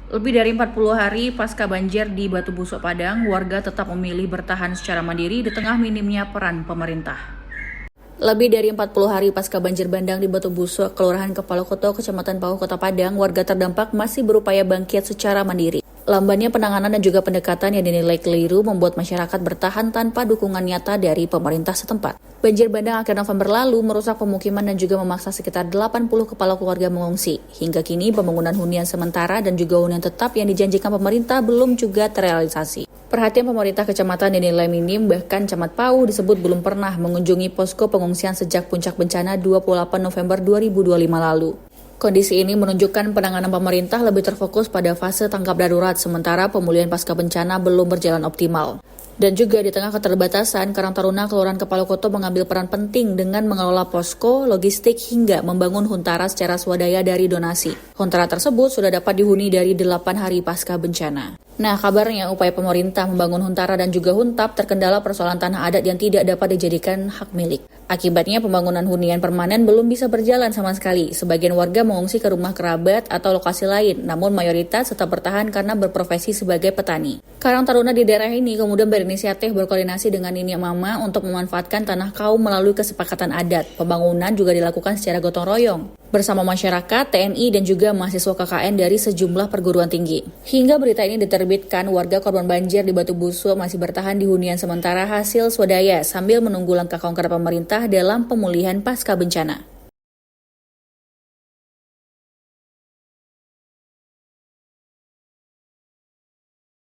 Lebih dari 40 hari pasca banjir di Batu Busuk Padang, warga tetap memilih bertahan secara mandiri di tengah minimnya peran pemerintah. Lebih dari 40 hari pasca banjir bandang di Batu Busuk, Kelurahan Kepalokoto, Kecamatan Pauh, Kota Padang, warga terdampak masih berupaya bangkit secara mandiri. Lambannya penanganan dan juga pendekatan yang dinilai keliru membuat masyarakat bertahan tanpa dukungan nyata dari pemerintah setempat. Banjir bandang akhir November lalu merusak pemukiman dan juga memaksa sekitar 80 kepala keluarga mengungsi. Hingga kini pembangunan hunian sementara dan juga hunian tetap yang dijanjikan pemerintah belum juga terrealisasi. Perhatian pemerintah kecamatan dinilai minim, bahkan Camat Pauh disebut belum pernah mengunjungi posko pengungsian sejak puncak bencana 28 November 2025 lalu. Kondisi ini menunjukkan penanganan pemerintah lebih terfokus pada fase tanggap darurat, sementara pemulihan pasca bencana belum berjalan optimal. Dan juga di tengah keterbatasan, Karang Taruna Kelurahan Kepalokoto mengambil peran penting dengan mengelola posko, logistik, hingga membangun huntara secara swadaya dari donasi. Huntara tersebut sudah dapat dihuni dari 8 hari pasca bencana. Nah, kabarnya upaya pemerintah membangun huntara dan juga huntap terkendala persoalan tanah adat yang tidak dapat dijadikan hak milik. Akibatnya pembangunan hunian permanen belum bisa berjalan sama sekali. Sebagian warga mengungsi ke rumah kerabat atau lokasi lain, namun mayoritas tetap bertahan karena berprofesi sebagai petani. Karang Taruna di daerah ini kemudian berinisiatif berkoordinasi dengan Nini Mama untuk memanfaatkan tanah kaum melalui kesepakatan adat. Pembangunan juga dilakukan secara gotong royong bersama masyarakat, TNI, dan juga mahasiswa KKN dari sejumlah perguruan tinggi. Hingga berita ini diterbitkan, warga korban banjir di Batu Busuk masih bertahan di hunian sementara hasil swadaya sambil menunggu langkah konkret pemerintah dalam pemulihan pasca bencana.